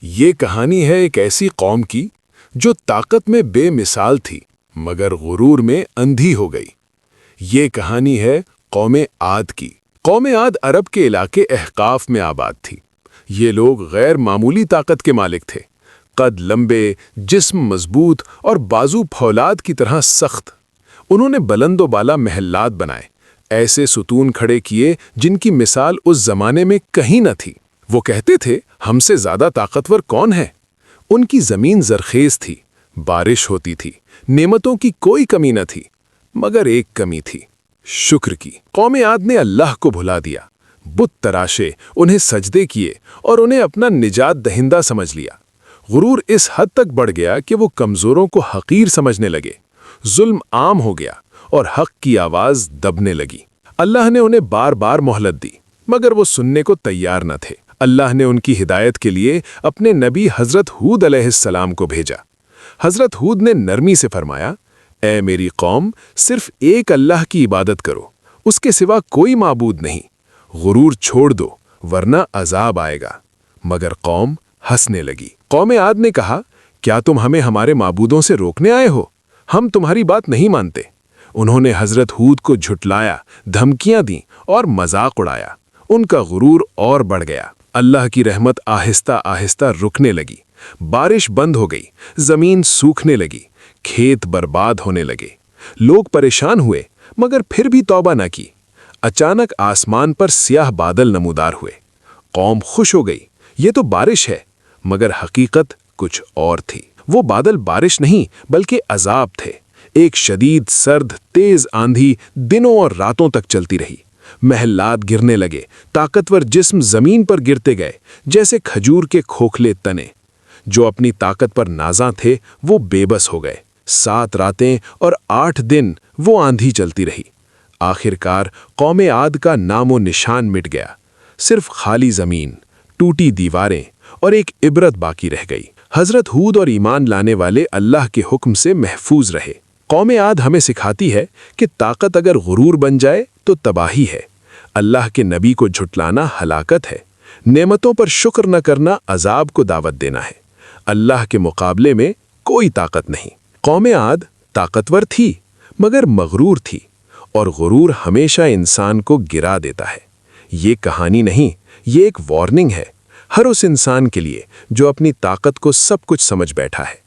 یہ کہانی ہے ایک ایسی قوم کی جو طاقت میں بے مثال تھی مگر غرور میں اندھی ہو گئی۔ یہ کہانی ہے قوم عاد کی۔ قوم عاد عرب کے علاقے احقاف میں آباد تھی۔ یہ لوگ غیر معمولی طاقت کے مالک تھے، قد لمبے، جسم مضبوط اور بازو پھولاد کی طرح سخت۔ انہوں نے بلند و بالا محلات بنائے، ایسے ستون کھڑے کیے جن کی مثال اس زمانے میں کہیں نہ تھی۔ وہ کہتے تھے ہم سے زیادہ طاقتور کون ہے؟ ان کی زمین زرخیز تھی، بارش ہوتی تھی، نعمتوں کی کوئی کمی نہ تھی، مگر ایک کمی تھی، شکر کی۔ قوم عاد نے اللہ کو بھلا دیا، بت تراشے، انہیں سجدے کیے اور انہیں اپنا نجات دہندہ سمجھ لیا۔ غرور اس حد تک بڑھ گیا کہ وہ کمزوروں کو حقیر سمجھنے لگے، ظلم عام ہو گیا اور حق کی آواز دبنے لگی۔ اللہ نے انہیں بار بار مہلت دی مگر وہ سننے کو تیار نہ تھے۔ اللہ نے ان کی ہدایت کے لیے اپنے نبی حضرت ہود علیہ السلام کو بھیجا۔ حضرت ہود نے نرمی سے فرمایا، اے میری قوم، صرف ایک اللہ کی عبادت کرو، اس کے سوا کوئی معبود نہیں۔ غرور چھوڑ دو ورنہ عذاب آئے گا۔ مگر قوم ہنسنے لگی۔ قوم عاد نے کہا، کیا تم ہمیں ہمارے معبودوں سے روکنے آئے ہو؟ ہم تمہاری بات نہیں مانتے۔ انہوں نے حضرت ہود کو جھٹلایا، دھمکیاں دیں اور مذاق اڑایا۔ ان کا غرور اور بڑھ گیا۔ اللہ کی رحمت آہستہ آہستہ رکنے لگی، بارش بند ہو گئی، زمین سوکھنے لگی، کھیت برباد ہونے لگے۔ لوگ پریشان ہوئے مگر پھر بھی توبہ نہ کی۔ اچانک آسمان پر سیاہ بادل نمودار ہوئے۔ قوم خوش ہو گئی، یہ تو بارش ہے، مگر حقیقت کچھ اور تھی۔ وہ بادل بارش نہیں بلکہ عذاب تھے۔ ایک شدید سرد تیز آندھی دنوں اور راتوں تک چلتی رہی۔ محلات گرنے لگے، طاقتور جسم زمین پر گرتے گئے جیسے کھجور کے کھوکھلے تنے۔ جو اپنی طاقت پر نازاں تھے وہ بے بس ہو گئے۔ 7 راتیں اور 8 دن وہ آندھی چلتی رہی۔ آخرکار قوم عاد کا نام و نشان مٹ گیا، صرف خالی زمین، ٹوٹی دیواریں اور ایک عبرت باقی رہ گئی۔ حضرت ہود اور ایمان لانے والے اللہ کے حکم سے محفوظ رہے۔ قوم عاد ہمیں سکھاتی ہے کہ طاقت اگر غرور بن جائے تو تباہی ہے۔ اللہ کے نبی کو جھٹلانا ہلاکت ہے۔ نعمتوں پر شکر نہ کرنا عذاب کو دعوت دینا ہے۔ اللہ کے مقابلے میں کوئی طاقت نہیں۔ قوم عاد طاقتور تھی مگر مغرور تھی، اور غرور ہمیشہ انسان کو گرا دیتا ہے۔ یہ کہانی نہیں، یہ ایک وارننگ ہے، ہر اس انسان کے لیے جو اپنی طاقت کو سب کچھ سمجھ بیٹھا ہے۔